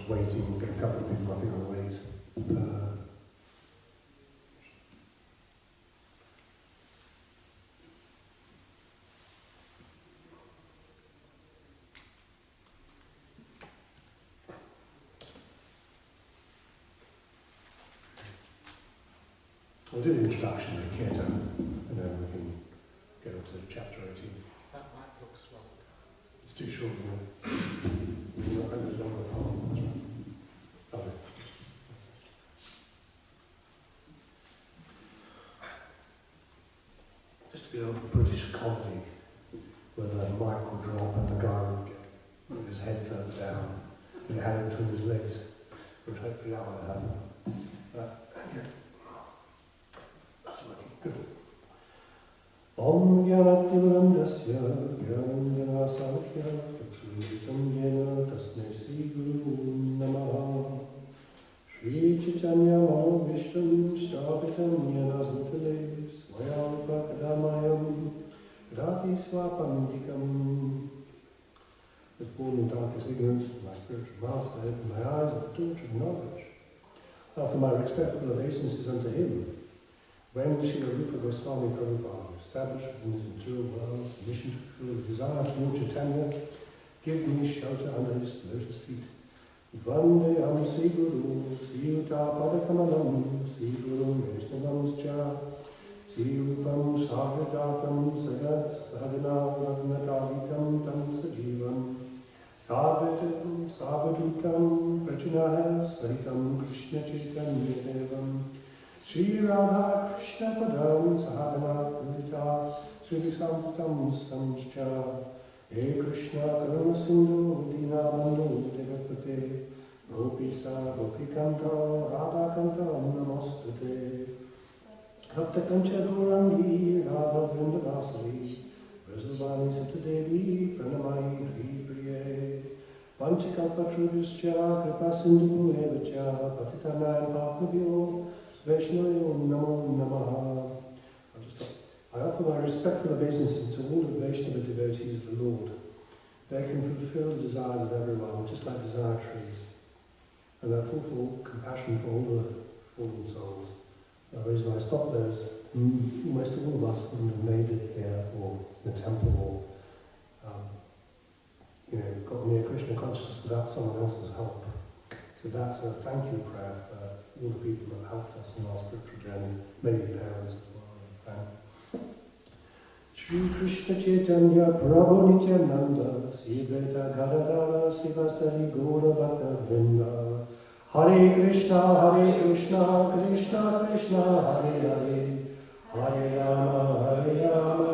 just waiting, get a couple of people I think I'll wait. We'll do the introduction with Kirtan, and then we can go to chapter 18. That might look small. It's too short, isn't it? We're not going to do the poem, that's right. Lovely. Just to be a British comedy, where the mic would drop and the guy would get with his head further down, and he had it between his legs, which hopefully that won't happen. Okay. Good. Om Gyanativarandasya Gyanandanasamkhya Kakshutam Yena Tasmai Sri Guru Namaha Shri Chaitanya Mahavishtam Shtapitam Yena Bhutale Swayam Prakadamayam Radhi Swapamdikam. I was born in darkest ignorance, my spiritual master opened my eyes at the torch of knowledge. After my respectful obeisances unto him, when Srila Rupa Goswami Prabhupada established within this material world the mission to fulfill the desire of Lord Chaitanya, give me shelter under his lotus feet. Vandeham Sri Guru, Sri Uta Padakamalam, Sri Guru Vaishnavamscha, Sri Rupam Sagadakam Sadhana Ragnatadikam Tam Sajivam, Sabatam Sabadutam Prachinaya Sahitam Krishna Chaitanya Devam, Shri Radha Krishna Padam Sahagana Purita Sri Santam Samscha He Krishna Karuna Sindhu Dina Bandhu Devapate Gopisa Gopikanta Radha Kanta Namostate Bhakta Kanchadurangi Radha Vrindavasari Vrasavani Satadevi Pranamai Hri Priye Panchakalpatrubhischa Kripa Sindhu Evacha Patitanayam Bhakavyo Vaishnayo Namo Namaha. I offer my respectful obeisances to all the Vaishnava devotees of the Lord. They can fulfill the desires of everyone, just like desire trees. And they're full of compassion for all the fallen souls. The reason I stop there is almost all of us wouldn't have made it here, or in the temple, or got near Krishna consciousness without someone else's help. So that's a thank you prayer for all the people that helped us in our spiritual journey, maybe parents as well. Shri Krishna Chaitanya Prabhu Nityananda Sri Beta Gadadara Sivasari Gaura Bhakta Vrinda Hare Krishna Krishna Krishna Hare Hare Hare Rama Rama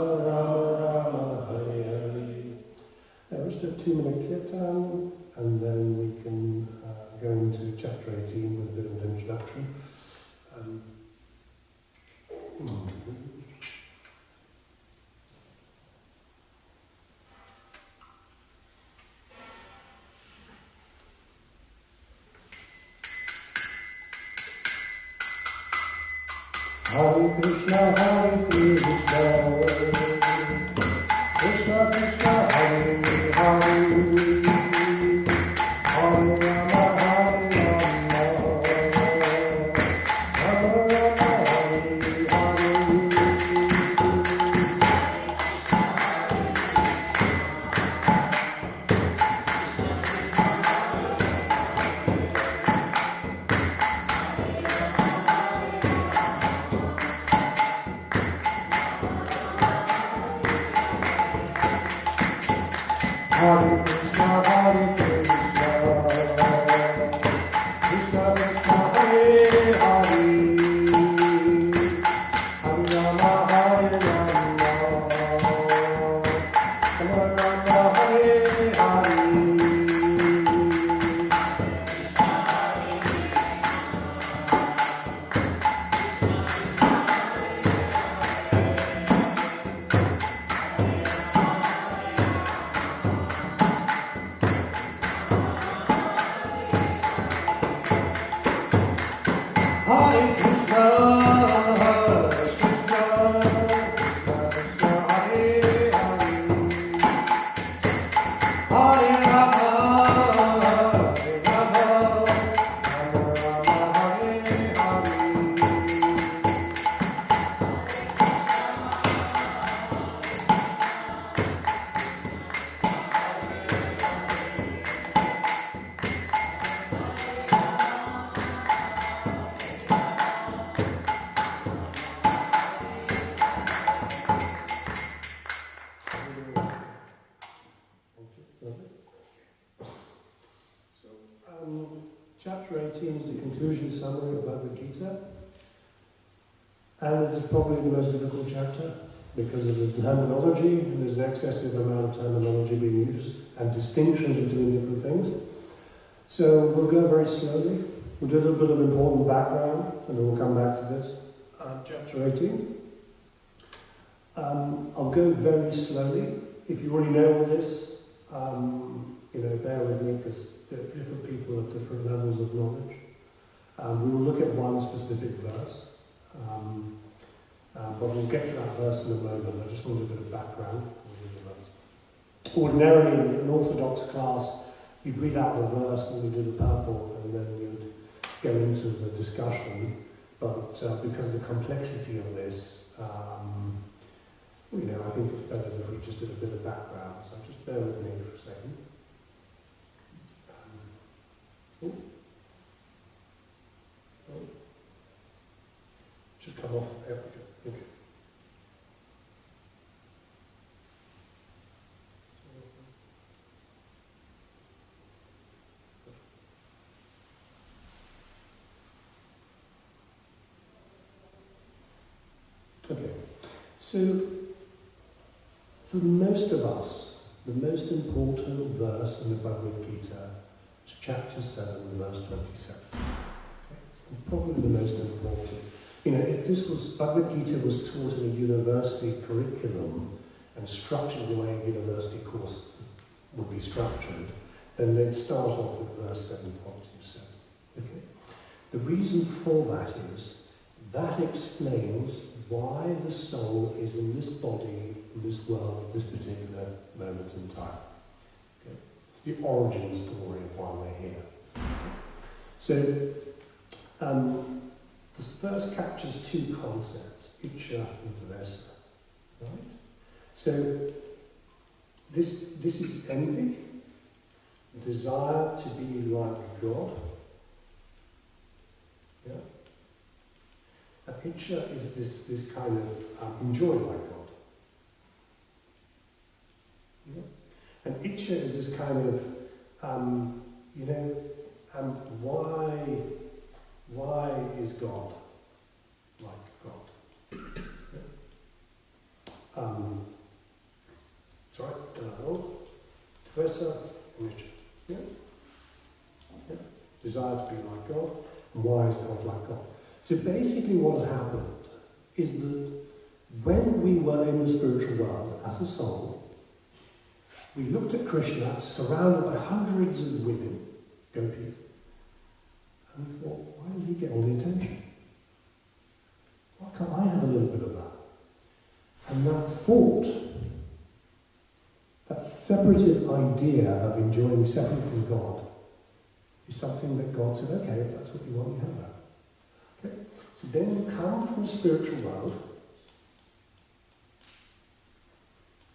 Rama Hare Hare. Now we'll just do a 2-minute kirtan, and then we can go into chapter 18 with a bit of an introduction. Hare Krishna, Krishna Krishna, Hare Hare. summary of Bhagavad Gita. And it's probably the most difficult chapter because of the terminology. There's an excessive amount of terminology being used and distinctions between different things. So we'll go very slowly. We'll do a little bit of important background and then we'll come back to this. Chapter 18. I'll go very slowly. If you already know all this, bear with me because different people have different levels of knowledge. We will look at one specific verse. But we'll get to that verse in a moment. I just want a bit of background. Ordinarily, in an Orthodox class, you'd read out the verse and we'd do the purport and then you'd go into the discussion. But because of the complexity of this, I think it's better if we just did a bit of background. So just bear with me for a second. Should come off. There we go. Okay. Okay. So, for most of us, the most important verse in the Bhagavad Gita is chapter 7, verse 27. Okay? It's probably the most important. If Bhagavad Gita was taught in a university curriculum and structured the way a university course would be structured, then they'd start off with verse 7.27. Okay? The reason for that is that explains why the soul is in this body, in this world, at this particular moment in time. Okay? It's the origin story of why we're here. So, this verse captures two concepts, Icha and Dvesa. Right? So, this is envy, desire to be like God. Yeah? And Icha is this kind of enjoy like God. Yeah? And Icha is this kind of, why is God like God? Yeah? Sorry, Dvesa and Icha. Yeah? Yeah? Desire to be like God, and why is God like God? So basically what had happened is that when we were in the spiritual world as a soul, we looked at Krishna surrounded by hundreds of women, gopis, and we thought, why does he get all the attention? Why can't I have a little bit of that? And that thought, that separative idea of enjoying separate from God, is something that God said, okay, if that's what you want, you have that. Okay? So then you come from the spiritual world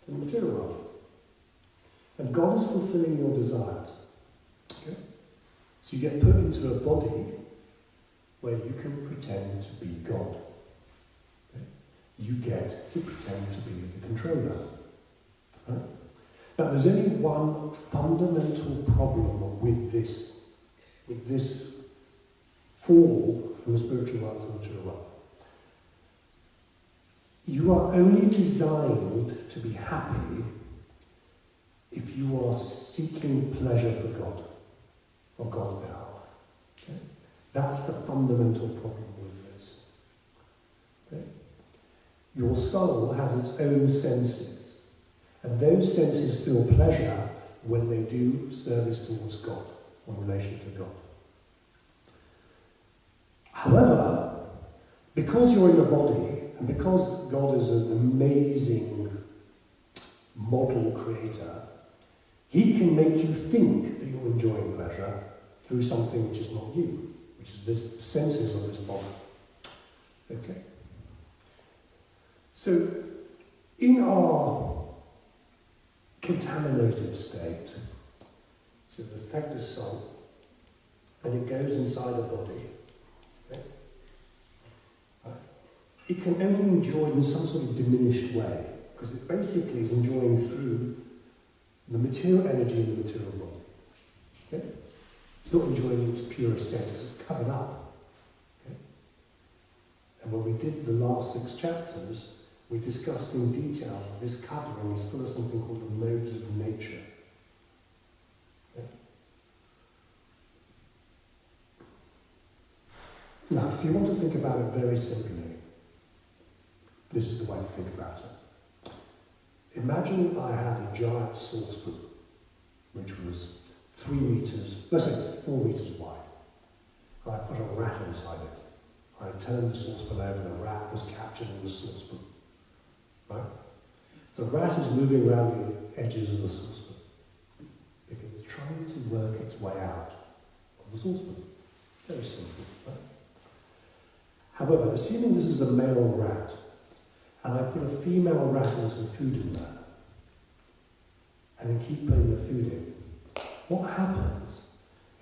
to the material world. And God is fulfilling your desires. Okay? So you get put into a body where you can pretend to be God. Okay? You get to pretend to be the controller. Right? Now there's only one fundamental problem with this fall from the spiritual world to the material world. You are only designed to be happy if you are seeking pleasure for God, on God's behalf. Okay? That's the fundamental problem with this. Okay? Your soul has its own senses, and those senses feel pleasure when they do service towards God, or relation to God. However, because you're in a body, and because God is an amazing model creator, he can make you think that you're enjoying pleasure through something which is not you, which is the senses of this body. Okay? So, in our contaminated state, so the affected soul, and it goes inside the body, okay? It can only enjoy in some sort of diminished way, because it basically is enjoying through the material energy in the material body. Okay? It's not enjoying its purest sense, because it's covered up when we did the last 6 chapters, we discussed in detail this covering is full of something called the modes of nature. Okay? Now, if you want to think about it very simply, this is the way to think about it. Imagine I had a giant saucepan, which was 3 meters, let's say 4 meters wide. I put a rat inside it. I turned the saucepan over, the rat was captured in the saucepan. Right? The rat is moving around the edges of the saucepan because it's trying to work its way out of the saucepan. Very simple, right? However, assuming this is a male rat, and I put a female rat and some food in there, and then keep putting the food in, what happens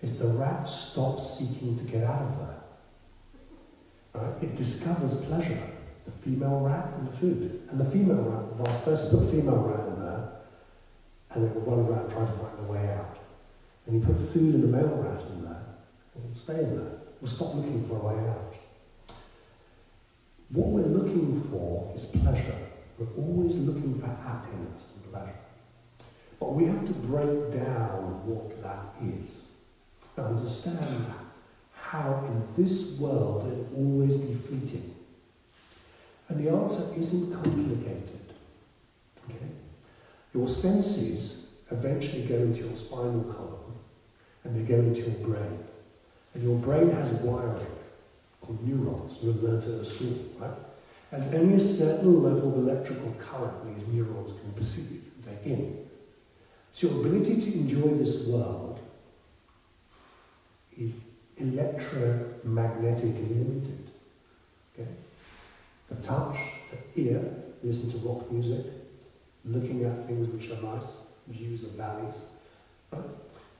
is the rat stops seeking to get out of there. Right? It discovers pleasure, the female rat and the food. And the female rat, vice versa, put a female rat in there, and it will run around trying to find a way out. And you put food and a male rat in there, and it will stay in there. It will stop looking for a way out. What we're looking for is pleasure. We're always looking for happiness and pleasure. But we have to break down what that is. And understand how in this world it will always be fleeting. And the answer isn't complicated. Okay? Your senses eventually go into your spinal column, and they go into your brain. And your brain has wiring called neurons. You'll learn it at school, right? There's only a certain level of electrical current these neurons can perceive and take in. So your ability to enjoy this world is electromagnetically limited. Okay? The touch, the ear, listen to rock music, looking at things which are nice, views of valleys. Right?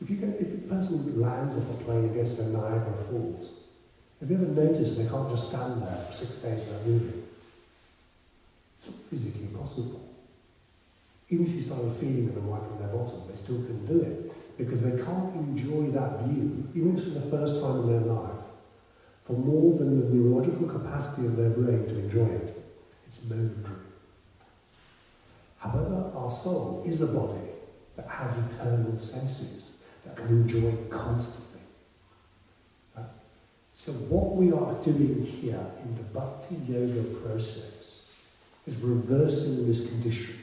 If a person lands off a plane against the Niagara Falls, have you ever noticed they can't just stand there for 6 days without moving? It's not physically possible. Even if you started feeding them and wiping their bottom, they still couldn't do it because they can't enjoy that view, even for the first time in their life, for more than the neurological capacity of their brain to enjoy it. It's momentary. However, our soul is a body that has eternal senses that can enjoy constantly. Right? So what we are doing here in the Bhakti Yoga process is reversing this condition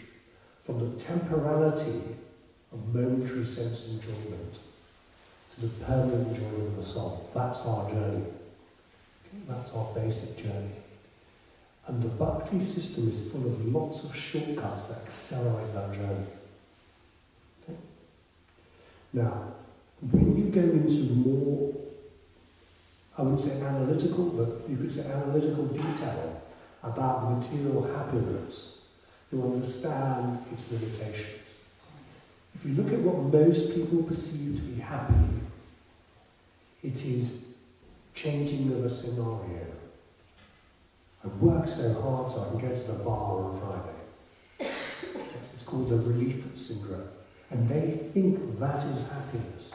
from the temporality of momentary sense enjoyment to the permanent enjoyment of the soul. That's our journey. Okay? That's our basic journey. And the Bhakti system is full of lots of shortcuts that accelerate that journey. Okay? Now, when you go into more, I wouldn't say analytical, but you could say analytical detail about material happiness, you understand its limitations. If you look at what most people perceive to be happy, it is changing of a scenario. I work so hard so I can go to the bar on Friday. It's called the relief syndrome. And they think that is happiness.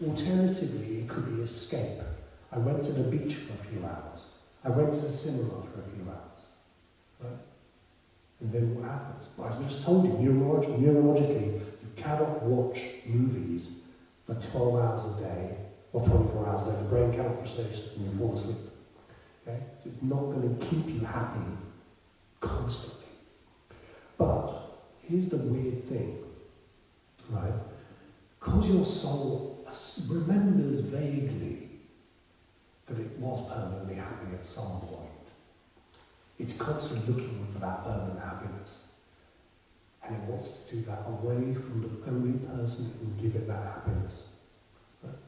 Alternatively, it could be escape. I went to the beach for a few hours. I went to the cinema for a few hours. Right? And then what happens? Well, as I just told you, neurologically, you cannot watch movies for 12 hours a day or 24 hours a day. The brain cannot process it and you fall asleep. Okay? So it's not going to keep you happy constantly. But here's the weird thing, right? Because your soul remembers vaguely that it was permanently happy at some point. It's constantly looking for that permanent happiness. And it wants to do that away from the only person who can give it that happiness. Right?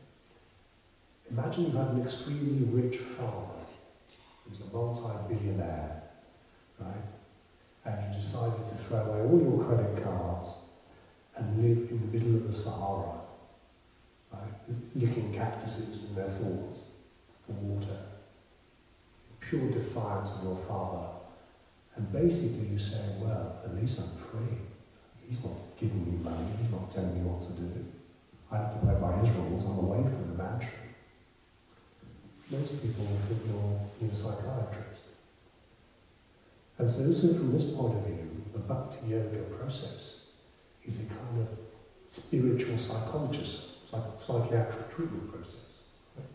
Imagine you had an extremely rich father who's a multi-billionaire, right? And you decided to throw away all your credit cards and live in the middle of the Sahara, right? Licking cactuses in their thorns for water. Pure defiance of your father. And basically you say, well, at least I'm free. He's not giving me money, he's not telling me what to do. I have to play by his rules, I'm away from the mansion. Most people will think you're a psychiatrist. And so also from this point of view, the Bhakti Yoga process is a kind of spiritual psychiatric treatment process. Right?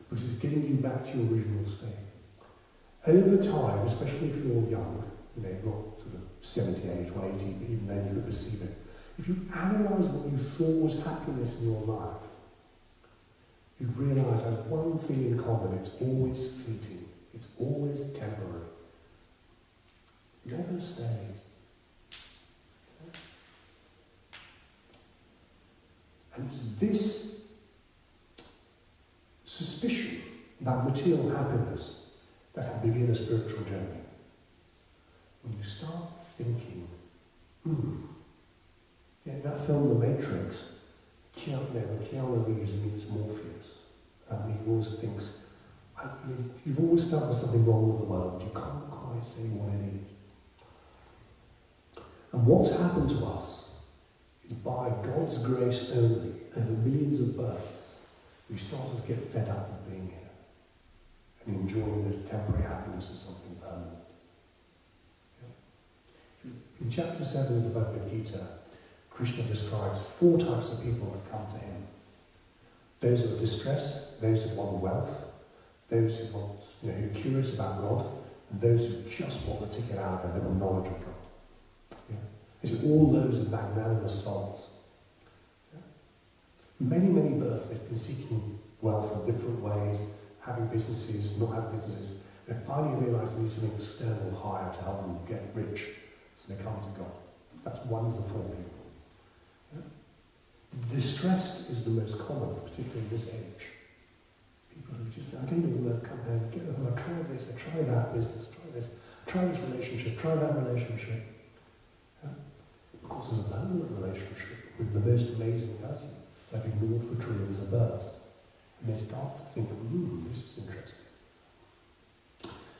Because it's getting you back to your original state. Over time, especially if you're young, not sort of 70 age or 80, but even then you could perceive it. If you analyse what you thought was happiness in your life, you'd realise as one thing in common, it's always fleeting, it's always temporary. It never stays. And it's this suspicion about material happiness that can begin a spiritual journey. When you start thinking, that film The Matrix, Keanu Reeves meets Morpheus, he always thinks, you've always felt there's something wrong with the world, you can't quite say what it is. And what's happened to us is by God's grace only, over millions of births, we started to get fed up with being here and enjoying this temporary happiness as something permanent. In chapter 7 of the Bhagavad Gita, Krishna describes 4 types of people that come to him. Those who are distressed, those who want wealth, those who want, who are curious about God, and those who just want the ticket out of their knowledge of God. It's all those are magnanimous souls. Many, many births they've been seeking wealth in different ways, having businesses, not having businesses. They finally realise they need some external hire to help them get rich, so they come to God. That's one of the 4 people. Distress is the most common, particularly in this age. People who just say, I don't even want to come here and get them. I try this, I try that business, try this, try this relationship, try that relationship. Of course, there's a permanent relationship with the most amazing person they've ignored for trillions of births. And they start to think, this is interesting.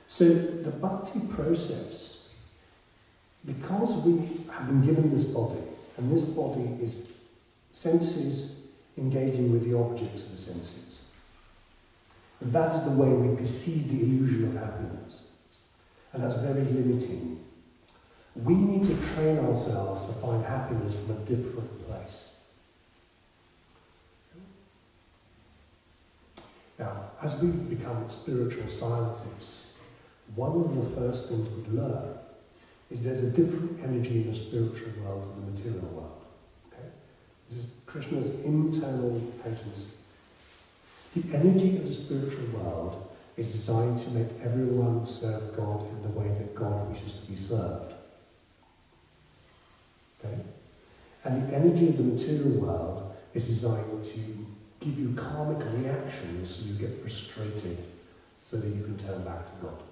So the bhakti process, because we have been given this body, and this body is senses engaging with the objects of the senses. And that's the way we perceive the illusion of happiness. And that's very limiting. We need to train ourselves to find happiness from a different place. Now, as we become spiritual scientists, one of the first things we learn is there's a different energy in the spiritual world than the material world. This is Krishna's internal potency. The energy of the spiritual world is designed to make everyone serve God in the way that God wishes to be served. Okay? And the energy of the material world is designed to give you karmic reactions so you get frustrated so that you can turn back to God.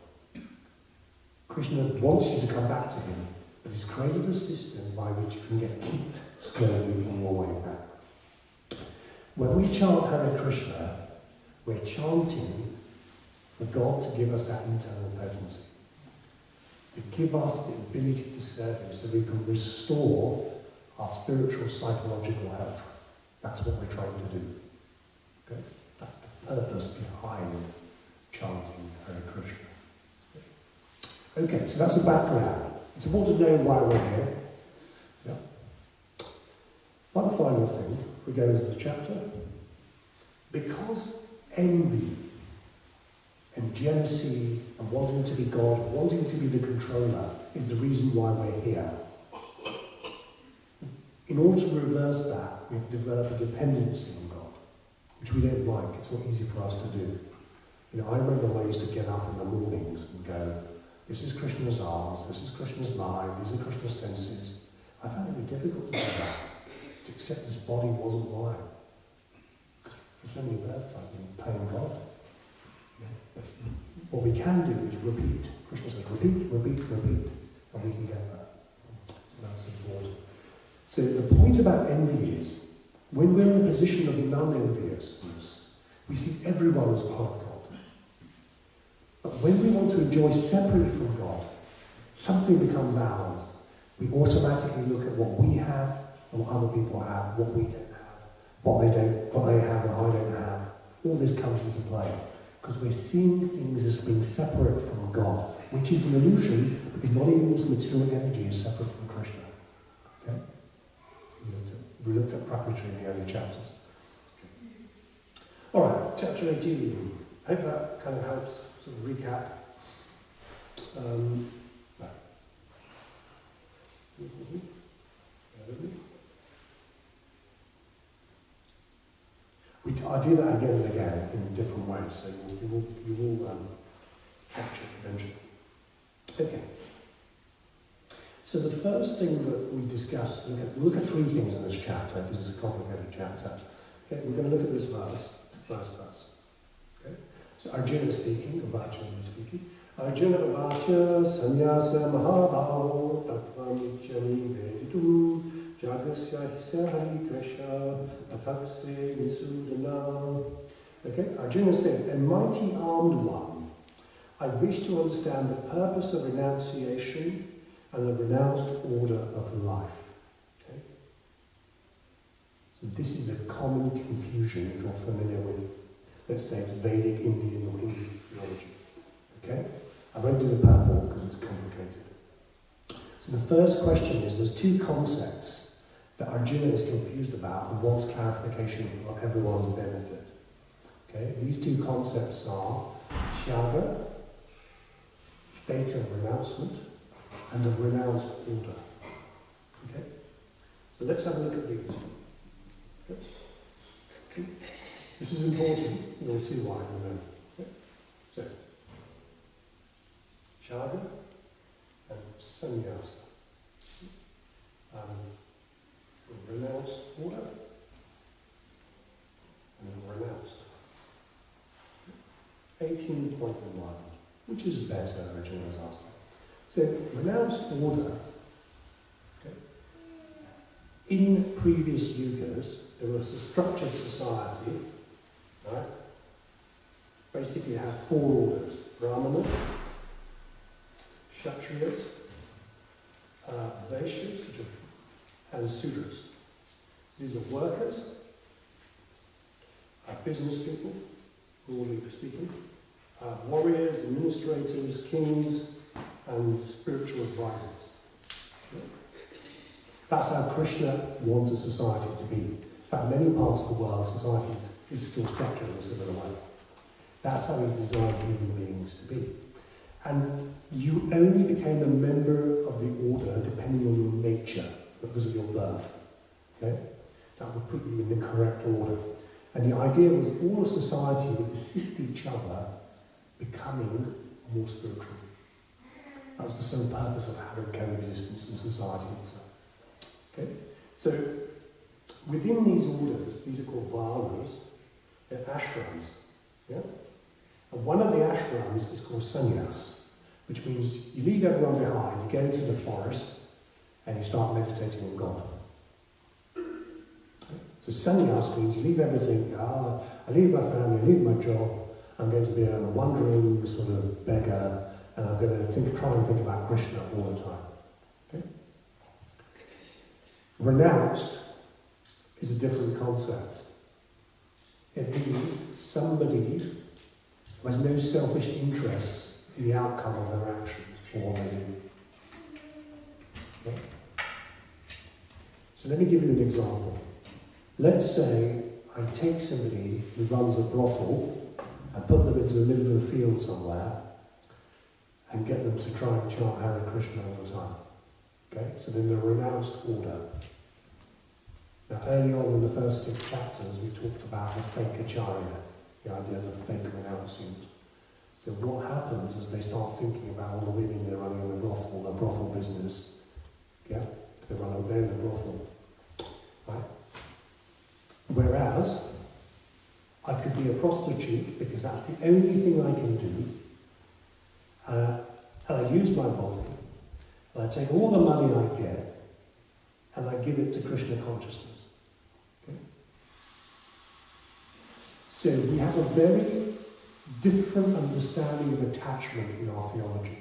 Krishna wants you to come back to him, but he's created a system by which you can get kicked slowly on your way back. When we chant Hare Krishna, we're chanting for God to give us that internal potency, to give us the ability to serve him so we can restore our spiritual, psychological health. That's what we're trying to do. Okay? That's the purpose behind chanting Hare Krishna. Okay, so that's the background. It's important to know why we're here. Yeah. One final thing, we go into the chapter. Because envy and jealousy and wanting to be God, wanting to be the controller, is the reason why we're here. In order to reverse that, we have to develop a dependency on God, which we don't like. It's not easy for us to do. I remember when I used to get up in the mornings and go, this is Krishna's arms, this is Krishna's mind, these are Krishna's senses. I found it very difficult to do that, to accept this body wasn't mine. Because for so many births I've been paying God. But what we can do is repeat. Krishna says, repeat, repeat, repeat, and we can get that. So that's important. So the point about envy is, when we're in a position of non-enviousness, we see everyone as part of God. But when we want to enjoy separately from God, something becomes ours. We automatically look at what we have and what other people have, what we don't have, what they have and I don't have. All this comes into play. because we're seeing things as being separate from God, which is an illusion, because not even this material energy is separate from Krishna. Okay? We looked at preparatory in the early chapters. All right, chapter 18. I hope that kind of helps sort of recap. I do that again and again in different ways, so you will catch it eventually. Okay. So the first thing that we discussed, we'll look at three things in this chapter, because it's a complicated chapter. Okay, we're going to look at this first verse. Okay? So Arjuna is speaking, Arjuna is speaking. Arjuna Vacha Sanyasa Mahabhavo Tattvam Chani Veditu Jagasya Hari Krishna Atakse Nisudana. Okay, Arjuna said, a mighty armed one, I wish to understand the purpose of renunciation and the renounced order of life. Okay? So this is a common confusion if you're familiar with, let's say, it's Vedic, Indian or Hindu theology. Okay? I won't do the purport because it's complicated. So the first question is, there's two concepts that Arjuna is confused about and wants clarification for everyone's benefit. Okay? These two concepts are Tyaga, state of renouncement, and the renounced order. Okay? So let's have a look at these. Okay? This is important. You'll see why in a moment. Okay? So, Tyaga and Sannyasa. The renounced order and renounced. 18.1, which is better, Arjuna was asking. So, renounced order, okay. In previous yugas, there was a structured society, right? Basically, you had four orders: Brahmanas, Kshatriyas, Vaishyas, and Sudras. These are workers, business people, broadly speaking, warriors, administrators, kings, and spiritual advisors. That's how Krishna wants a society to be. In fact, many parts of the world, society is still structured in a similar way. That's how he's designed human beings to be. And you only became a member of the order depending on your nature, because of your birth. Okay? That would put you in the correct order. And the idea was that all of society would assist each other becoming more spiritual. That's the sole purpose of having coexistence in society and so. Okay? So, within these orders, these are called varnas, they're ashrams. Yeah? And one of the ashrams is called sannyas, which means you leave everyone behind, you go into the forest, and you start meditating on God. Okay? So sannyas means you leave everything, I leave my family, I leave my job, I'm going to be a wandering sort of beggar, and I'm going to try and think about Krishna all the time. Okay? Renounced is a different concept. It means somebody who has no selfish interests in the outcome of their actions or what they do. Okay? So let me give you an example. Let's say I take somebody who runs a brothel and put them into the middle of the field somewhere and get them to try and chant Hare Krishna all the time. Okay? So then the renounced order. Now early on in the first 6 chapters we talked about the fake acharya, the idea of the fake renouncement. So what happens is they start thinking about all the women they're running in the brothel business. Yeah? They run a very brothel. Right? Whereas I could be a prostitute because that's the only thing I can do. And I use my body, and I take all the money I get, and I give it to Krishna consciousness. Okay? So we have a very different understanding of attachment in our theology.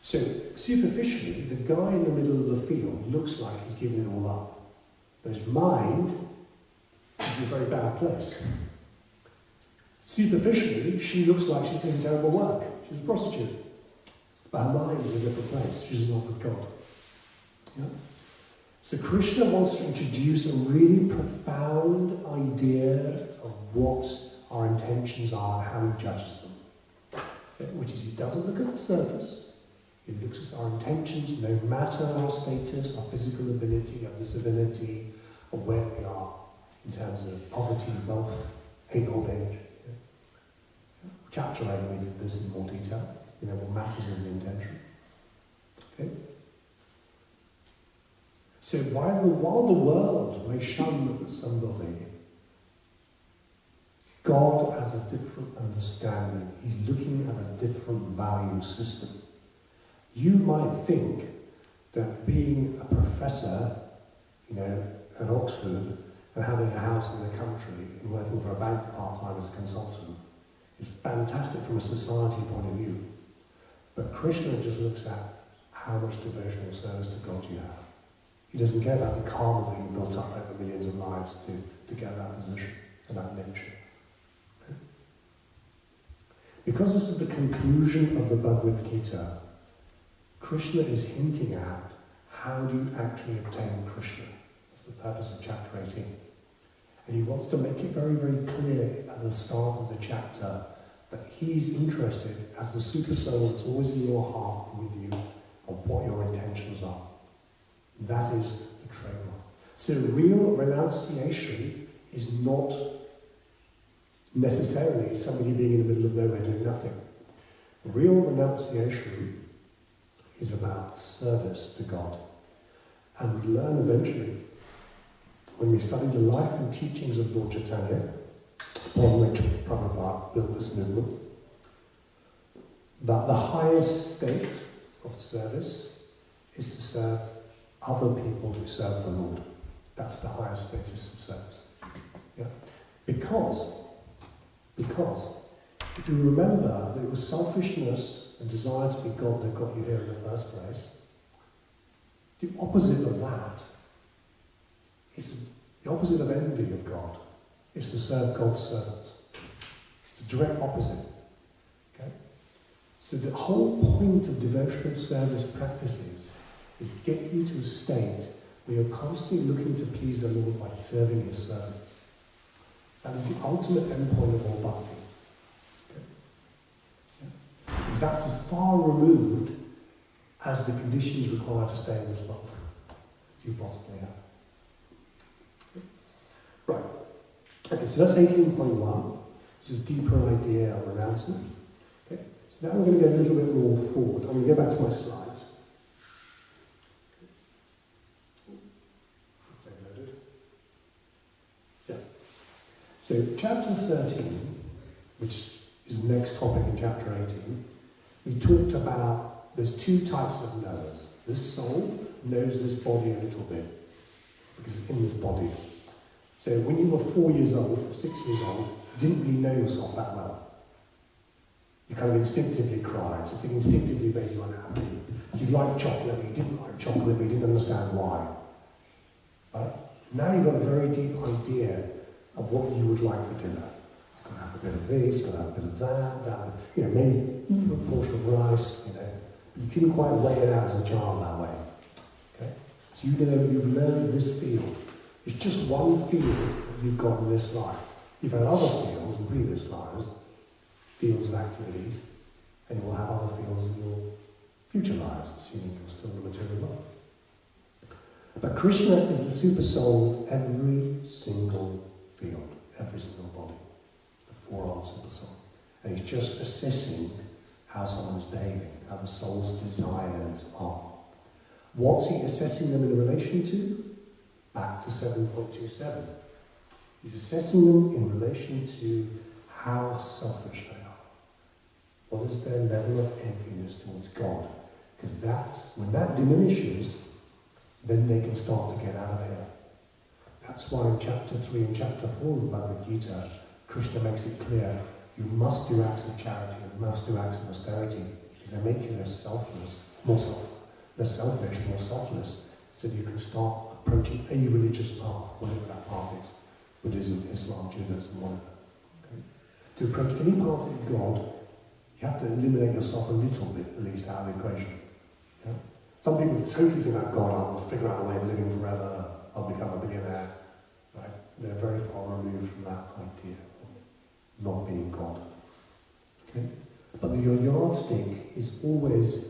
So superficially, the guy in the middle of the field looks like he's giving it all up, but his mind is in a very bad place. Superficially, she looks like she's doing terrible work. She's a prostitute. But her mind is in a different place. She's in love with God. Yeah? So Krishna wants to introduce a really profound idea of what our intentions are and how he judges them. Which is, he doesn't look at the surface. He looks at our intentions, no matter our status, our physical ability, our disability, or where we are in terms of poverty, wealth, old age. Chapter 8, we did this in more detail. What matters is the intention. Okay? So while the world may shun somebody, God has a different understanding. He's looking at a different value system. You might think that being a professor, at Oxford, and having a house in the country and working for a bank part-time as a consultant is fantastic from a society point of view. But Krishna just looks at how much devotional service to God you have. He doesn't care about the karma that you built up over millions of lives to get that position and that nature. Okay? Because this is the conclusion of the Bhagavad Gita, Krishna is hinting at how do you actually obtain Krishna. That's the purpose of chapter 18. And he wants to make it very, very clear at the start of the chapter that he's interested, as the super soul that's always in your heart with you, of what your intentions are. That is the trademark. So real renunciation is not necessarily somebody being in the middle of nowhere doing nothing. Real renunciation is about service to God. And we learn eventually, when we study the life and teachings of Lord Chaitanya, upon which Prabhupada built this movement, that the highest state of service is to serve other people who serve the Lord. That's the highest status of service. Yeah? Because if you remember that it was selfishness and desire to be God that got you here in the first place, the opposite of that is the opposite of envy of God. It's to serve God's servants. It's the direct opposite. Okay? So the whole point of devotional service practices is to get you to a state where you're constantly looking to please the Lord by serving His servants. That is the ultimate endpoint of all bhakti. Okay? Yeah? Because that's as far removed as the conditions required to stay in this bhakti as you possibly have. Right. Okay, so that's 18.1. This is a deeper idea of renouncement. Okay, so now we're going to go a little bit more forward. I'm going to go back to my slides. So chapter 13, which is the next topic in chapter 18, we talked about there's two types of knowers. This soul knows this body a little bit, because it's in this body. So when you were 4 years old, 6 years old, you didn't really know yourself that well. You kind of instinctively cried, something instinctively made you unhappy. You liked chocolate, but you didn't like chocolate, but you didn't understand why. Right? Now you've got a very deep idea of what you would like for dinner. It's got to have a bit of this, it's got to have a bit of that, maybe a portion of rice, You couldn't quite weigh it out as a child that way. Okay? So you've learned this field. It's just one field that you've got in this life. You've had other fields in previous lives, fields of activities, and you will have other fields in your future lives, assuming you're still in the material life. But Krishna is the super soul in every single field, every single body, the four arms of the soul. And he's just assessing how someone's behaving, how the soul's desires are. What's he assessing them in relation to? Back to 7.27. He's assessing them in relation to how selfish they are. What is their level of enviness towards God? Because when that diminishes, then they can start to get out of here. That's why in chapter 3 and chapter 4 of the Bhagavad Gita, Krishna makes it clear, you must do acts of charity, you must do acts of austerity, because they make you less selfish, more selfless, so that you can start approaching a religious path, whatever that path is. Buddhism, Islam, Judaism, whatever. Okay? To approach any path of God, you have to eliminate yourself a little bit, at least, out of the equation. Yeah? Some people totally think that God, I'll figure out a way of living forever, I'll become a billionaire. Right? They're very far removed from that idea of not being God. Okay? But your yardstick is always,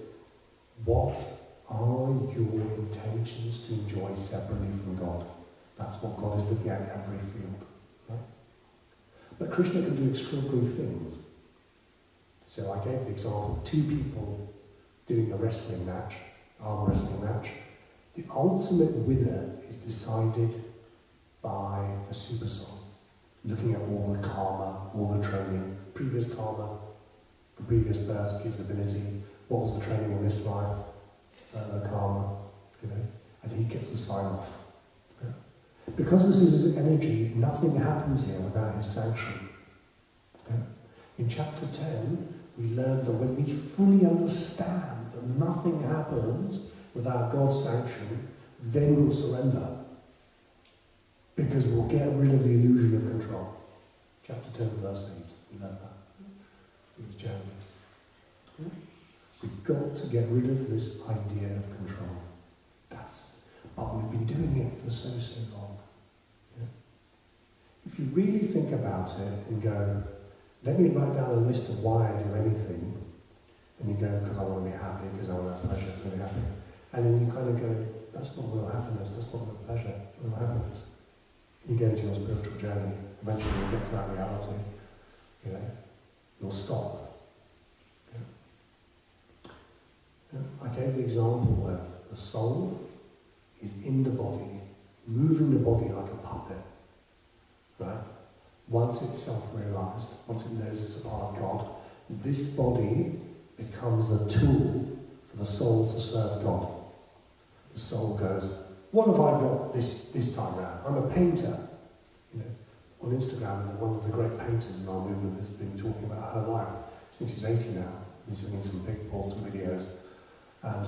what are your intentions to enjoy separately from God? That's what God is looking at in every field. Right? But Krishna can do extraordinary things. So I gave the example of 2 people doing a wrestling match, arm wrestling match. The ultimate winner is decided by a super soul, looking at all the karma, all the training, previous karma, the previous birth gives ability, what was the training in this life, the karma, and he gets a sign off. Yeah. Because this is his energy, nothing happens here without his sanction. Yeah. In chapter 10, we learn that when we fully understand that nothing happens without God's sanction, then we'll surrender. Because we'll get rid of the illusion of control. Chapter 10, verse 8, we learn that through the journey. Yeah. We've got to get rid of this idea of control. But we've been doing it for so long. Yeah. If you really think about it and go, let me write down a list of why I do anything, and you go, because I want to be happy, because I want to have pleasure, to be happy. And then you kind of go, that's not real happiness, that's not real pleasure, that's real happiness. You go into your spiritual journey, eventually you'll get to that reality, you'll stop. I gave the example of the soul is in the body, moving the body like a puppet, right? Once it's self-realized, once it knows it's a part of God, this body becomes a tool for the soul to serve God. The soul goes, what have I got this time around? I'm a painter. On Instagram, one of the great painters in our movement has been talking about her life. I think she's 80 now, and she's doing some big portal videos.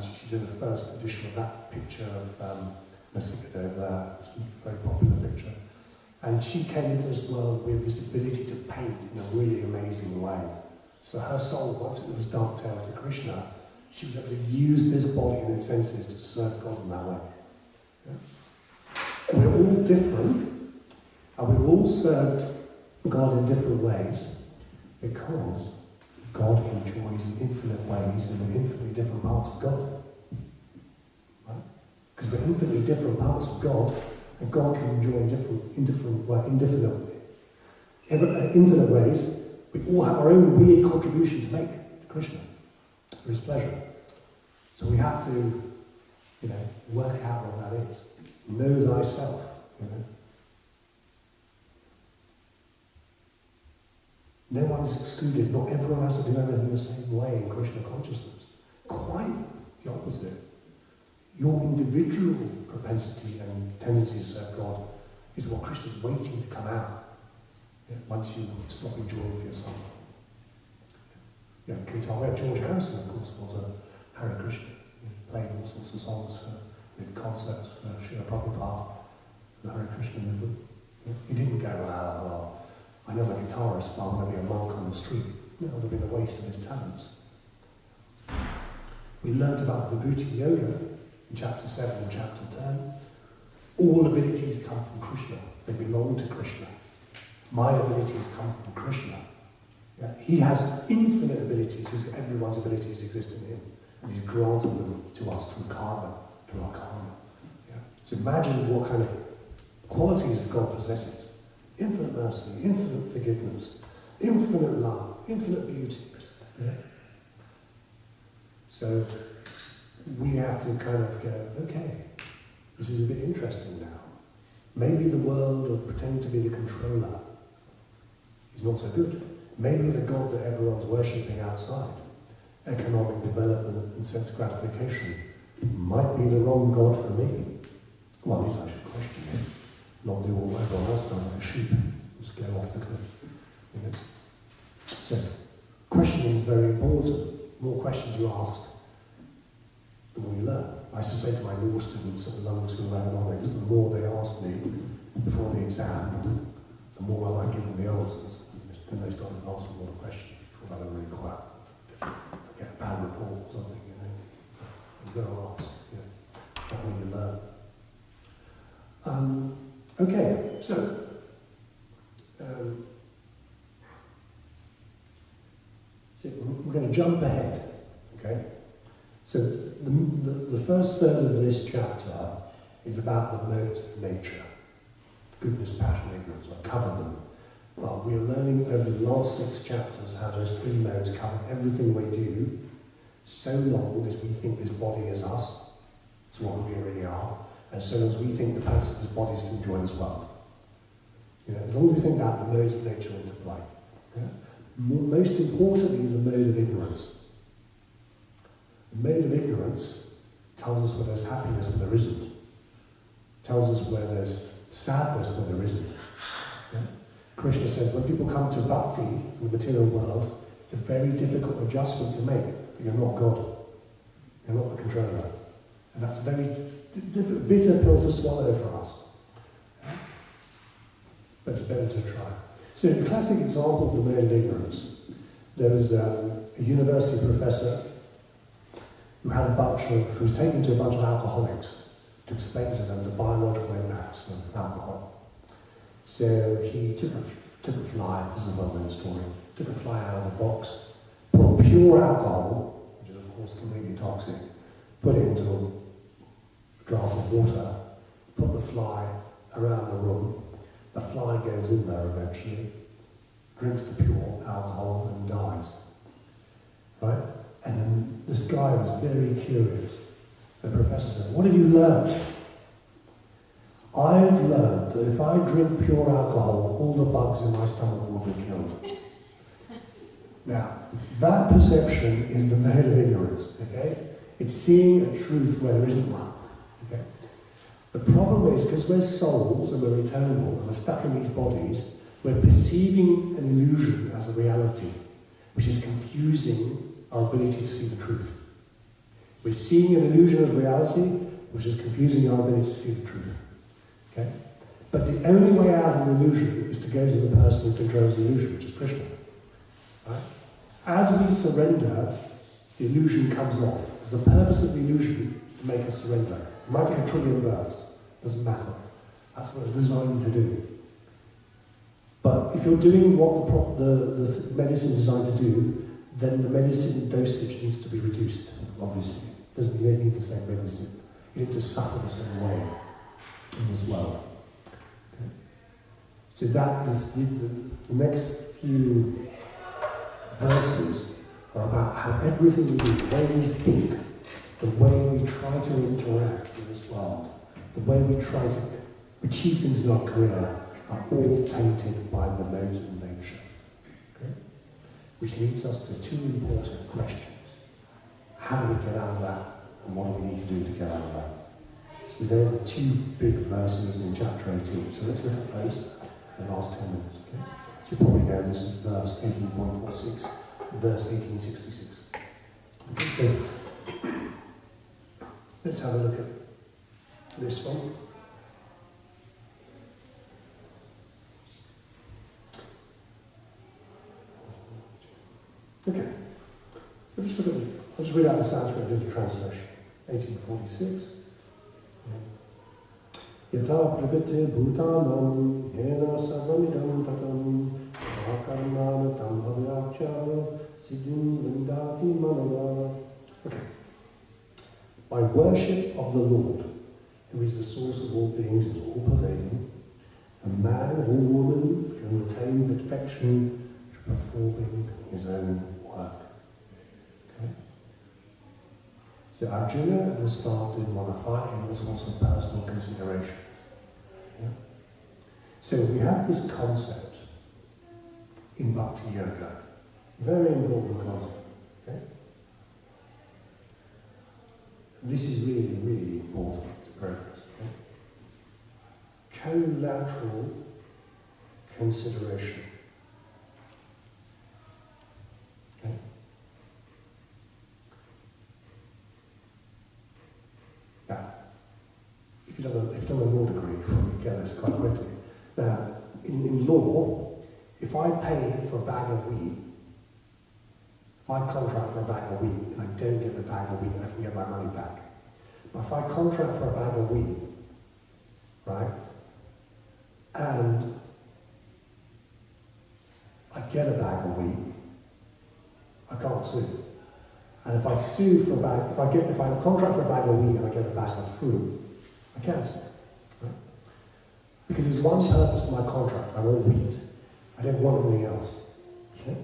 She did the first edition of that picture of Mexico over there, which is a very popular picture. And she came into this world with this ability to paint in a really amazing way. So her soul, once it was dovetailed to Krishna, she was able to use this body and its senses to serve God in that way. Yeah? And we're all different, and we've all served God in different ways, because God enjoys in infinite ways and in infinitely different parts of God. Right? Because we're infinitely different parts of God, and God can enjoy in infinite ways. We all have our own weird contribution to make to Krishna for his pleasure. So we have to, work out what that is. Know thyself. No one is excluded. Not everyone has to do everything the same way in Krishna consciousness. Quite the opposite. Your individual propensity and tendency to serve God is what Krishna is waiting to come out once you stop enjoying for yourself. George Harrison, of course, was a Hare Krishna. He played all sorts of songs with concerts for Srila Prabhupada, the Hare Krishna movement. He didn't go, well, I know I'm a guitarist, but I'm going to be a monk on the street. That would have been a waste of his talents. We learnt about Vibhuti Yoga in chapter 7 and chapter 10. All abilities come from Krishna. They belong to Krishna. My abilities come from Krishna. Yeah? He has infinite abilities, because everyone's abilities exist in him. And he's granted them to us through karma, through our karma. Yeah? So imagine what kind of qualities God possesses. Infinite mercy, infinite forgiveness, infinite love, infinite beauty. Yeah? So we have to kind of go, okay, this is a bit interesting now. Maybe the world of pretending to be the controller is not so good. Maybe the God that everyone's worshipping outside, economic development and sense gratification, might be the wrong God for me. Well, at least I should question it. Not do what everyone else does like a sheep, just go off the cliff. So, questioning is very important. The more questions you ask, the more you learn. I used to say to my law students at the London School of Economics, the more they asked me before the exam, the more I might give them the answers. then they started asking all the questions. Before they were really quiet. I get a bad report or something, you know. You go ask, you know. That's how you learn. Okay, so we're going to jump ahead, okay? So the first third of this chapter is about the modes of nature. Goodness, passion, ignorance. I've covered them. Well, we are learning over the last 6 chapters how those 3 modes cover everything we do, so long as we think this body is us, it's what we really are, and so long as we think the purpose of this body is to enjoy this world. You know, as long as we think that, the modes of nature into play. Yeah? Most importantly, the mode of ignorance. The mode of ignorance tells us where there's happiness where there isn't. Tells us where there's sadness where there isn't. Yeah? Krishna says when people come to bhakti in the material world, it's a very difficult adjustment to make, but you're not God. You're not the controller. And that's a very bitter pill to swallow for us. Yeah? But it's better to try. So a classic example of the mode of ignorance. There was a university professor who was taken to a bunch of alcoholics to explain to them the biological impacts of alcohol. So he took a fly, this is a well-known story, took a fly out of a box, poured pure alcohol, which is of course completely toxic, put it into a glass of water, put the fly around the room. The fly goes in there eventually, drinks the pure alcohol and dies. Right? And then this guy was very curious. The professor said, "What have you learned?" "I've learned that if I drink pure alcohol, all the bugs in my stomach will be killed." Now, that perception is the mode of ignorance, okay? It's seeing a truth where there isn't one, okay? The problem is, because we're souls and we're eternal and we're stuck in these bodies, we're perceiving an illusion as a reality, which is confusing our ability to see the truth. We're seeing an illusion as reality, which is confusing our ability to see the truth. Okay? But the only way out of the illusion is to go to the person who controls the illusion, which is Krishna. Right? As we surrender, the illusion comes off. Because the purpose of the illusion is to make us surrender. It might take 1 trillion births, doesn't matter. That's what it's designed to do. But if you're doing what the medicine is designed to do, then the medicine dosage needs to be reduced, obviously. It doesn't need the same medicine. You need to suffer the same way in this world. Okay? So that the next few verses are about how everything we do, the way we think, the way we try to interact in this world, the way we try to achieve things in our career, are all tainted by the modes of nature. Okay? Which leads us to 2 important questions. How do we get out of that? And what do we need to do to get out of that? So they're the 2 big verses in chapter 18. So let's look at those in the last 10 minutes. Okay? So you probably know this is verse 18.46, verse 1866. Okay, so let's have a look at this one. Okay, so I'll just read out the Sanskrit little translation. 1846. Yata pravite bhutanam yena sarvamidam tatam akarmana tam bhavyachara siddhim vindati manava. Okay. By worship of the Lord, who is the source of all beings and all-pervading, a man or woman can attain perfection through performing his own work. Okay? So Arjuna at the start didn't want to fight him, it was also personal consideration. Yeah? So we have this concept in Bhakti Yoga, very important concept. Okay? This is really, really important to progress. Okay? Collateral consideration. Okay? Now, if you've done a law degree, you get this quite quickly. Now, in law, if I pay for a bag of wheat, if I contract for a bag of wheat and I don't get the bag of wheat, I can get my money back. But if I contract for a bag of wheat, right, and I get a bag of wheat, I can't sue. And if I sue for a bag, if I contract for a bag of wheat and I get a bag of fruit, I can't sue. Right? Because there's one purpose of my contract. I want wheat. I don't want anything else. Okay?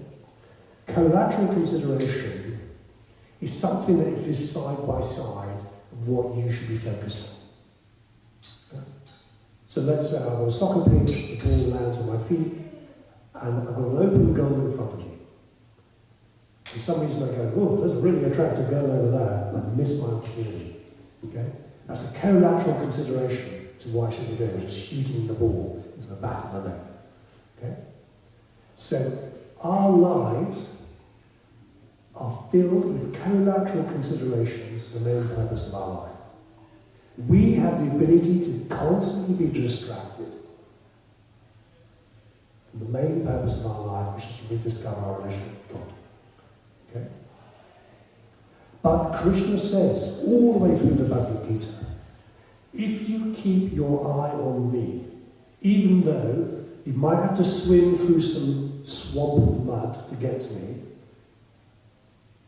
Collateral consideration is something that exists side by side of what you should be focused on. Okay? So let's say I've got a soccer pitch, the ball lands on my feet, and I've got an open goal in front of me. For some reason I go, oh, there's a really attractive girl over there, and I miss my opportunity. Okay? That's a collateral consideration to what I should be doing, which is shooting the ball into the back of the net. Okay? So our lives are filled with collateral considerations for the main purpose of our life. We have the ability to constantly be distracted from the main purpose of our life, which is to rediscover our relationship with God. Okay? But Krishna says, all the way through the Bhagavad Gita, if you keep your eye on me, even though you might have to swim through some swamp of mud to get to me,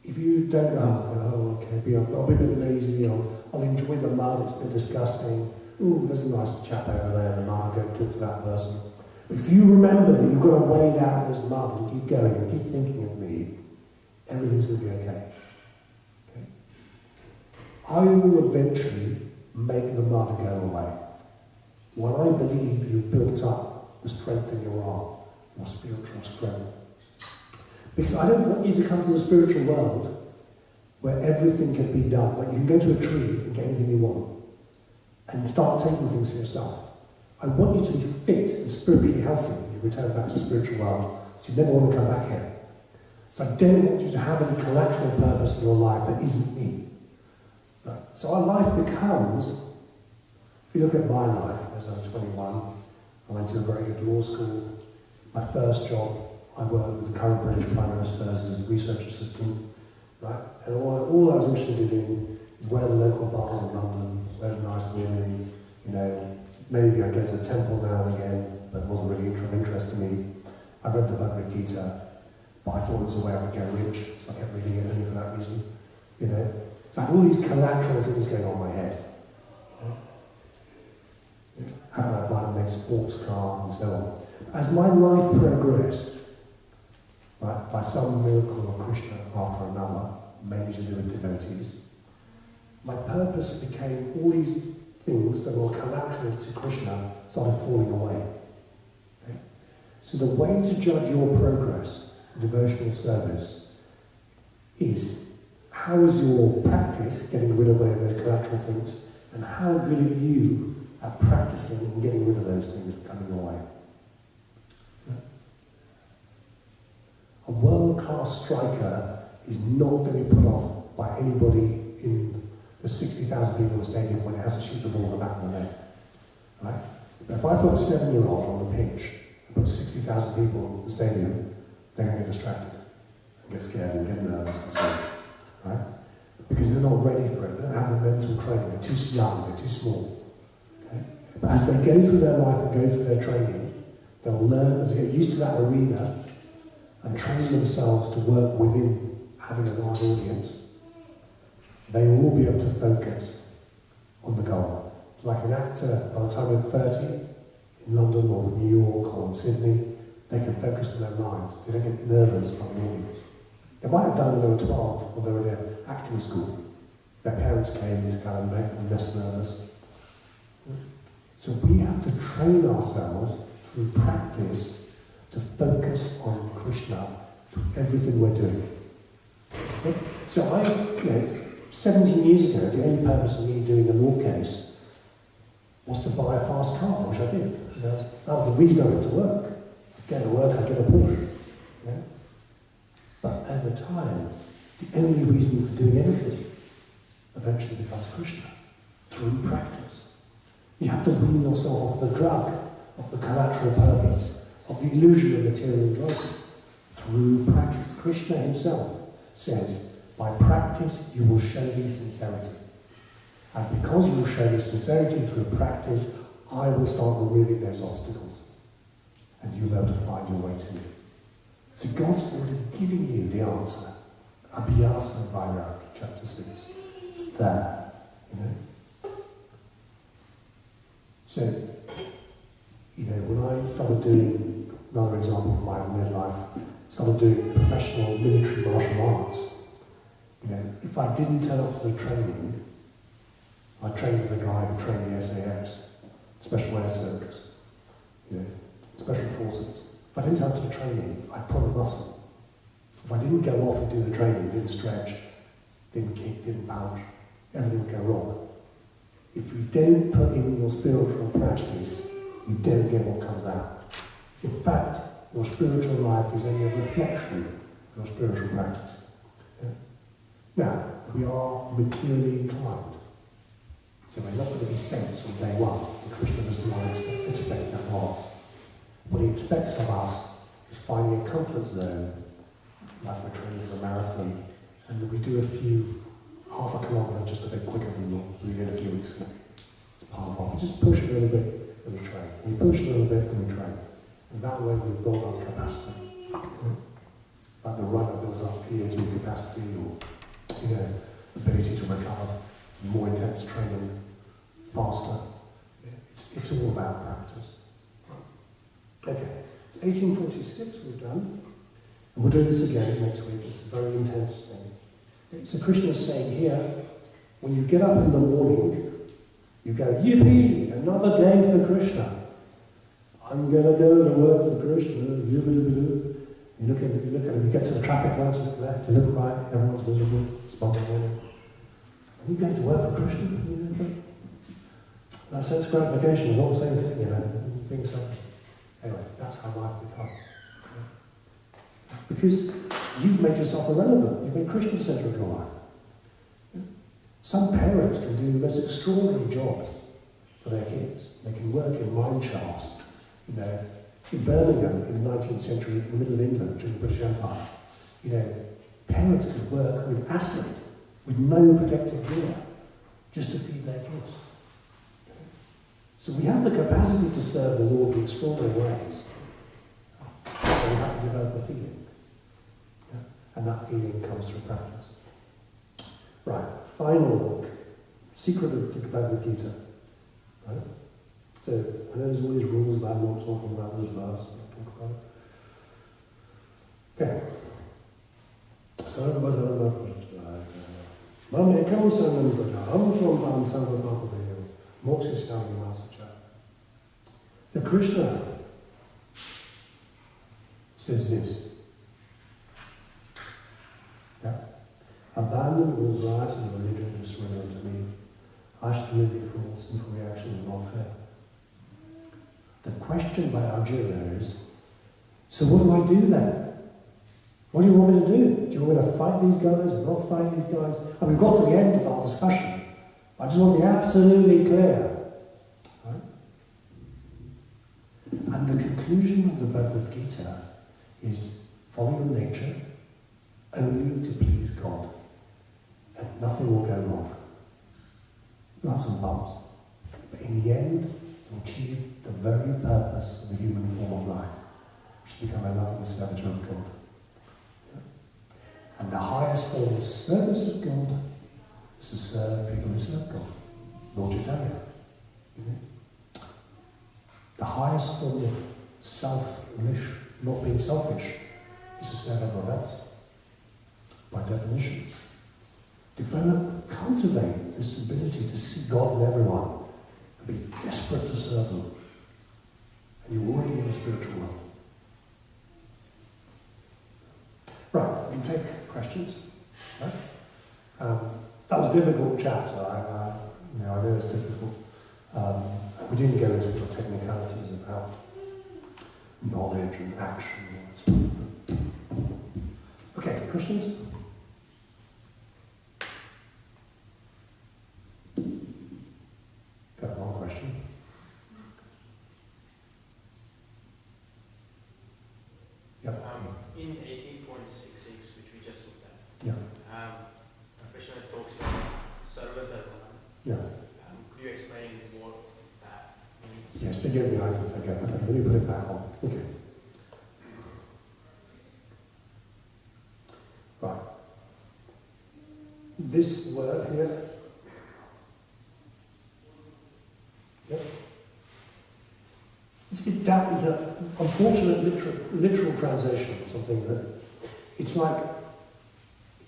if you don't go, okay, I'll be a bit lazy, I'll enjoy the mud, it's a bit disgusting, ooh, there's a nice chap over there in the mud, I'll go talk to that person. But if you remember that you've got to wade out of this mud and keep going and keep thinking of me, everything's going to be okay. Okay? I will eventually make the mud go away. When I believe you've built up the strength in your arm, or spiritual strength. Because I don't want you to come to the spiritual world where everything can be done. Like you can go to a tree and get anything you want and start taking things for yourself. I want you to be fit and spiritually healthy when you return back to the spiritual world, so you never want to come back here. So I don't want you to have any collateral purpose in your life that isn't me. Right? So our life becomes, if you look at my life, as I was 21, I went to a very good law school. My first job, I worked with the current British Prime Minister as a research assistant, right? And all I was interested in is where the local bars in London, where's nice women, you know, maybe I go to the temple now and again, but it wasn't really of interest to me. I read the Bhagavad Gita, but I thought it was a way I could get rich, so I kept reading it only for that reason, you know. So I had all these collateral things going on in my head. You know? How can I buy the next sports car and so on. As my life progressed, right, by some miracle of Krishna after another, mainly to do with devotees, my purpose became all these things that were collateral to Krishna started falling away. Okay? So the way to judge your progress in devotional service is how is your practice getting rid of those collateral things, and how good are you at practicing and getting rid of those things coming away. A world-class striker is not going to be put off by anybody in the 60,000 people in the stadium when it has to shoot the ball in the back of the net. Right? But if I put a 7-year-old on the pitch and put 60,000 people in the stadium, they're going to get distracted and get scared and get nervous and so on. Right? Because they're not ready for it. They don't have the mental training. They're too young, they're too small. Okay? But as they go through their life and go through their training, they'll learn, as they get used to that arena, and train themselves to work within having a large audience, they will be able to focus on the goal. It's like an actor, by the time they're 30, in London or New York or in Sydney, they can focus on their minds. They don't get nervous by the audience. They might have done when they were 12, when they were in acting school. Their parents came to kind of make them less nervous. So we have to train ourselves through practice to focus on Krishna through everything we're doing. Okay? So 17 years ago, the only purpose of me doing a law case was to buy a fast car, which I did. That was the reason I went to work. I'd get to work, I'd get a Porsche. Yeah? But over time, the only reason for doing anything eventually becomes Krishna, through practice. You have to wean yourself off the drug of the collateral purpose of the illusion of material enjoyment through practice. Krishna himself says, by practice you will show me sincerity. And because you will show me sincerity through practice, I will start removing those obstacles. And you'll be able to find your way to me. So God's already giving you the answer. Abhyasa Vairagya, chapter 6. It's there, you know. So, you know, when I started doing, another example from my own midlife, started doing professional military martial arts, you know, if I didn't turn up to the training, I trained with a guy who trained the SAS, Special Air Service, you know, Special Forces. If I didn't turn up to the training, I'd pull a muscle. If I didn't go off and do the training, didn't stretch, didn't kick, didn't bounce, everything would go wrong. If you don't put in your spiritual practice, you don't get what comes out. In fact, your spiritual life is only a reflection of your spiritual practice. Yeah? Now, we are materially inclined. So we're not going to be saints on day one. Krishna does not expect that of us. What he expects of us is finding a comfort zone, like we're training for a marathon, and we do half a kilometre just a bit quicker than we did a few weeks ago. It's part of it. We just push a little bit and we train. We push a little bit and we train. And that way we build up capacity. Like the runner builds up VO2 capacity or, you know, ability to recover from more intense training faster. It's all about practice. Okay, it's 1846 we've done. And we'll do this again next week. It's a very intense thing. So Krishna is saying here, when you get up in the morning, you go, yippee, another day for Krishna. I'm going to go to work for Krishna. You look at it, you get to the traffic lights, you look left, you look right, everyone's miserable, it's Monday morning. And you go to work for Krishna. That sense of gratification is not the same thing, you know, being selfish. Anyway, that's how life becomes. Because you've made yourself irrelevant. You've made Krishna the centre of your life. Some parents can do the most extraordinary jobs for their kids. They can work in mine shafts, you know, in Birmingham in the 19th century, in the middle of England during the British Empire. You know, parents could work with acid, with no protective gear, just to feed their kids. So we have the capacity to serve the Lord in extraordinary ways. But we have to develop a feeling. Yeah? And that feeling comes through practice. Right, final book. Secret of the Bhagavad Gita. Right? So, I know there's all these rules about not talking about this verse. Talk about it. Okay. So, so Krishna says this. Yeah? Abandon all desires and religion and surrender unto me. I should live before sinful reaction is not fair. The question by Arjuna is, so what do I do then? What do you want me to do? Do you want me to fight these guys or not fight these guys? And we've got to the end of our discussion. I just want to be absolutely clear. Right? And the conclusion of the Bhagavad Gita is follow your nature only to please God. And nothing will go wrong. You'll have some bumps. But in the end, you'll achieve the very purpose of the human form of life, which is to become a loving servitor of God. And the highest form of service of God is to serve people who serve God. Lord Chaitanya. The highest form of not being selfish, is to serve everyone else. By definition. Cultivate this ability to see God in everyone and be desperate to serve them. And you're already in the spiritual world. Right, we can take questions. Right? That was a difficult chapter. I know it's difficult. We didn't go into the technicalities about knowledge and action and stuff. Okay, questions? Got one question. Yes, forgive me, I can forget. Okay, let me put it back on. Okay. Right. This word here. Yep. That is an unfortunate literal translation of something that it's like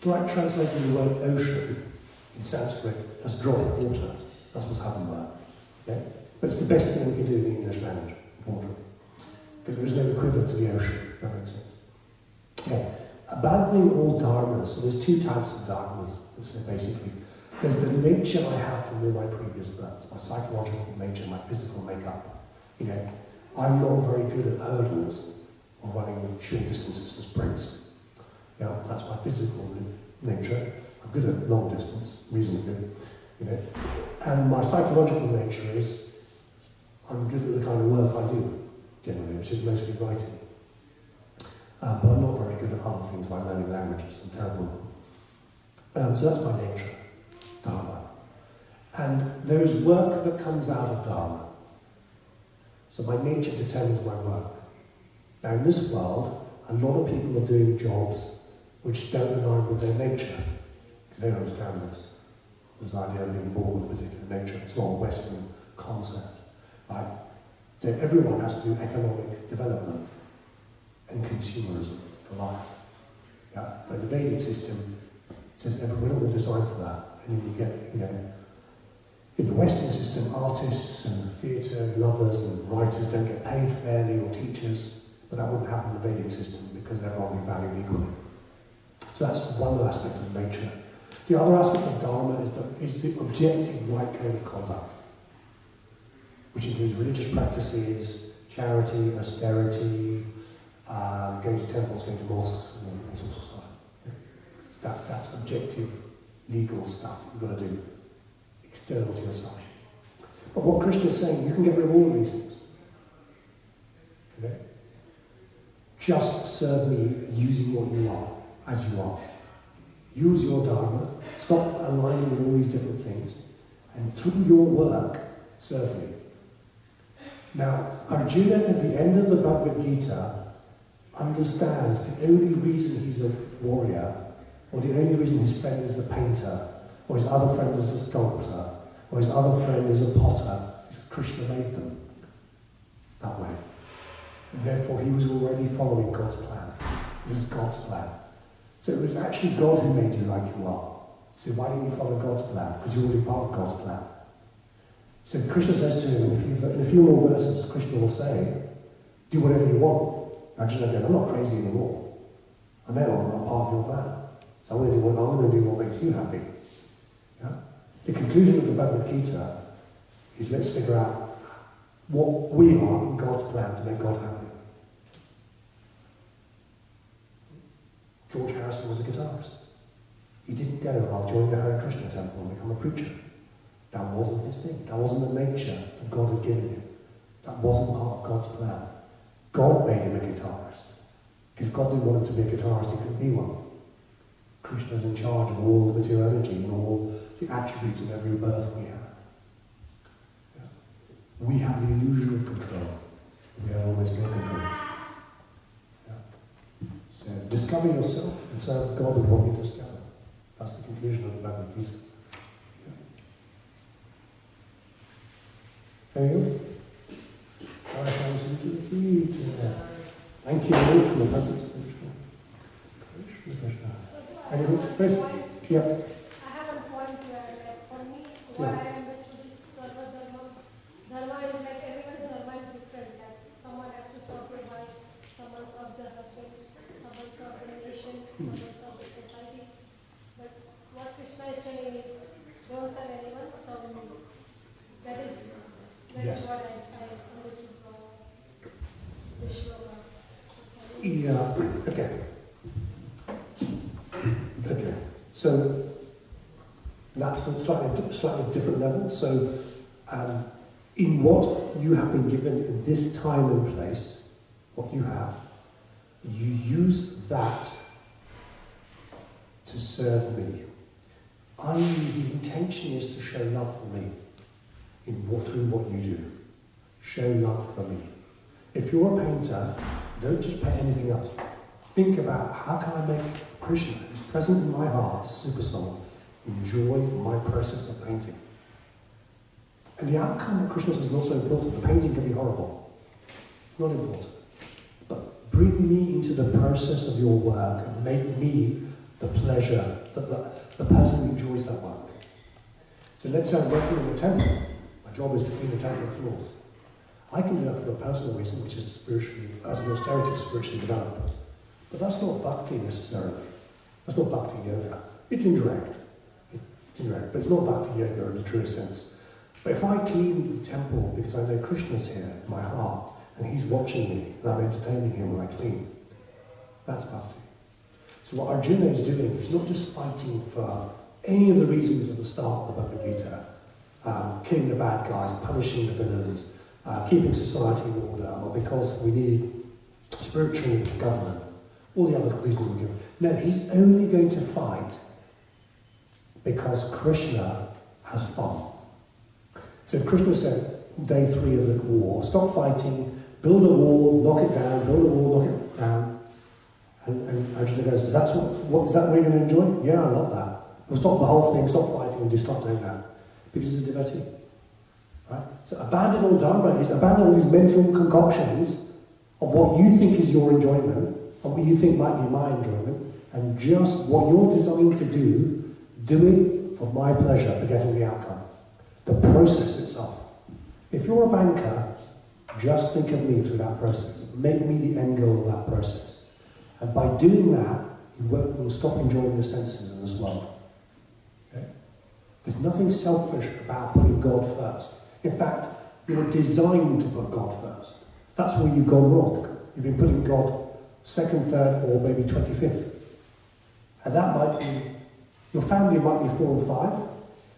translating the word ocean in Sanskrit as drop of water. That's what's happened there. Okay? But it's the best thing we can do in the English language, unfortunately. Because there is no equivalent to the ocean, if that makes sense. Okay. Abandoning all dharmas. So there's two types of dharmas, so basically. There's the nature I have from all my previous births, my psychological nature, my physical makeup. You know, I'm not very good at hurdles or running short distances as sprints. You know, that's my physical nature. I'm good at long distance, reasonably good. You know, and my psychological nature is I'm good at the kind of work I do, generally, which is mostly writing. But I'm not very good at other things like learning languages. I'm terrible. So that's my nature, dharma. And there is work that comes out of dharma. So my nature determines my work. Now in this world, a lot of people are doing jobs which don't align with their nature. They don't understand this. This idea of being born with a particular nature. It's not a Western concept. Right? So everyone has to do economic development and consumerism for life. Yeah? But the Vedic system says we're not designed for that. And then you get, you know, in the Western system, artists and theatre lovers and writers don't get paid fairly, or teachers, but that wouldn't happen in the Vedic system because everyone will be valued equally. So that's one aspect of nature. The other aspect of dharma is the objective right code of conduct, which includes religious practices, charity, austerity, going to temples, going to mosques, and all sorts of stuff. That's objective, legal stuff that you've got to do, external to yourself. But what Krishna is saying, you can get rid of all of these things. Okay? Just serve me using what you are, as you are. Use your dharma, stop aligning with all these different things, and through your work, serve me. Now, Arjuna at the end of the Bhagavad Gita understands the only reason he's a warrior, or the only reason his friend is a painter, or his other friend is a sculptor, or his other friend is a potter, is Krishna made them that way. And therefore he was already following God's plan. This is God's plan. So it was actually God who made you like you are. So why didn't you follow God's plan? Because you're already part of God's plan. So Krishna says to him, in a few more verses, Krishna will say, do whatever you want. Arjuna goes, I'm not crazy anymore. I know I'm part of your plan. So I'm going to do what makes you happy. Yeah? The conclusion of the Bhagavad Gita is let's figure out what we are in God's plan to make God happy. George Harrison was a guitarist. He didn't go, I'll join the Hare Krishna Temple and become a preacher. That wasn't his thing. That wasn't the nature that God had given him. That wasn't part of God's plan. God made him a guitarist. If God didn't want him to be a guitarist, he couldn't be one. Krishna is in charge of all the material energy and all the attributes of every birth we have. Yeah. We have the illusion of control. We have almost no control. Yeah. So discover yourself and serve God with what you discover. That's the conclusion of the Bhagavad Gita. Anything else? Thank you all for your presence. Anything? Please? Yeah. I have a point where, like, for me, what I understood is Sarva Dharma. Dharma is like everyone's dharma is different. Like, someone has to serve their wife, someone serves their husband, someone serves the nation, someone serves the society. But what Krishna is saying is, don't serve anyone, serve me. That is what I understood from the shloka. Yeah, okay. Okay, so that's a slightly different level. So in what you have been given in this time and place, what you have, you use that to serve me. The intention is to show love for me through what you do. show love for me. If you're a painter, don't just paint anything else. Think about how can I make Krishna, who's present in my heart, super soul, enjoy my process of painting. And the outcome of Krishna is also important. The painting can be horrible. It's not important. But bring me into the process of your work and make me the pleasure, the person who enjoys that work. So let's say I'm working in a temple. My job is to clean the temple floors. I can do that for a personal reason, which is spiritually, as an austerity to spiritually develop. But that's not bhakti necessarily. That's not bhakti yoga. It's indirect. It's indirect, but it's not bhakti yoga in the truest sense. But if I clean the temple because I know Krishna's here in my heart, and he's watching me, and I'm entertaining him when I clean, that's bhakti. So what Arjuna is doing is not just fighting for any of the reasons at the start of the Bhagavad Gita, killing the bad guys, punishing the villains, keeping society in order, or because we need spiritual government, all the other reasons we give. No, he's only going to fight because Krishna has fun. So if Krishna said, day 3 of the war, stop fighting, build a wall, knock it down, build a wall, knock it down, and Arjuna goes, is that what you're going to enjoy? Yeah, I love that. We'll stop the whole thing, stop fighting, and just stop doing that. Because he's a devotee. Right? So abandon all dharma is abandon all these mental concoctions of what you think is your enjoyment, and what you think might be my enjoyment, and just what you're designed to do it for my pleasure, forgetting the outcome. The process itself. If you're a banker, just think of me through that process. Make me the end goal of that process. And by doing that, you will stop enjoying the senses in this world. Okay? There's nothing selfish about putting God first. In fact, you're designed to put God first. That's where you've gone wrong. You've been putting God second, third, or maybe 25th. And that might be, your family might be 4 and 5,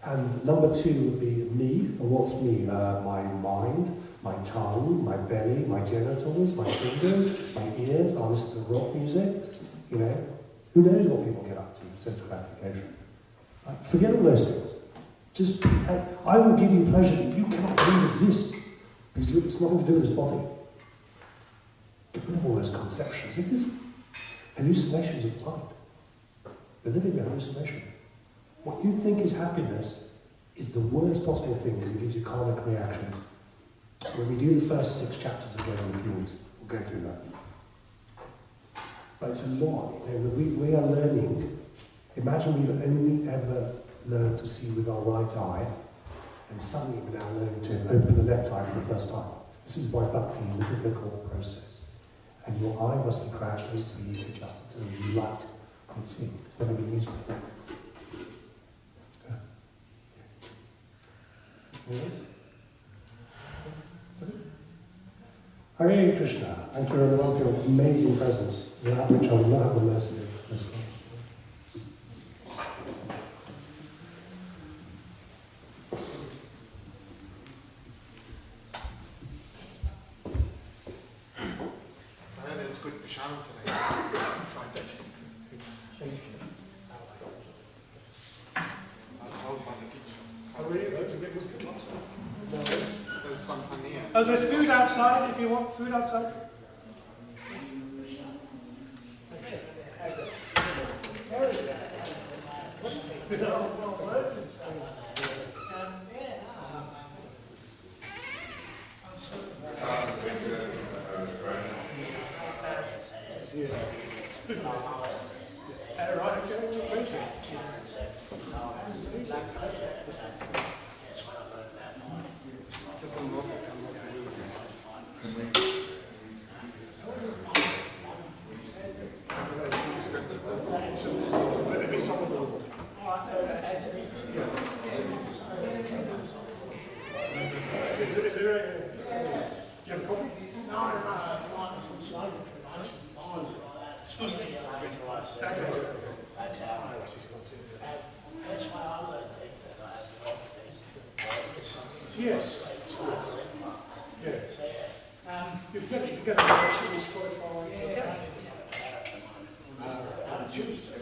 and number 2 would be me. And what's me? My mind, my tongue, my belly, my genitals, my fingers, my ears. I listen to rock music. You know, who knows what people get up to? Sense gratification. Right? Forget all those things. Just, I will give you pleasure that you cannot believe exists because it's nothing to do with this body. Get rid of all those conceptions. It is hallucinations of mind. You're living in a hallucination. What you think is happiness is the worst possible thing because it gives you karmic reactions. When we do the first 6 chapters again in a few weeks, we'll go through that. But it's a lot. You know, we are learning. Imagine we've only ever learned to see with our right eye, and suddenly we're now learning to open the left eye for the first time. This is why bhakti is a difficult process. And your eye must be gradually be adjusted to the new light you see. It's never been used before. Hare Krishna, thank you everyone for your amazing presence, without which I would not have the mercy of this one. I heard it's good for Sharon today. Thank you. I was told by the kitchen. Oh, really? That's a bit good. No, There's some paneer. oh, there's food outside if you want food outside. Yes. You've got to actually Spotify. Tuesday.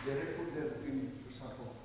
There are food they're looking to support.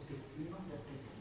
take, you know, that take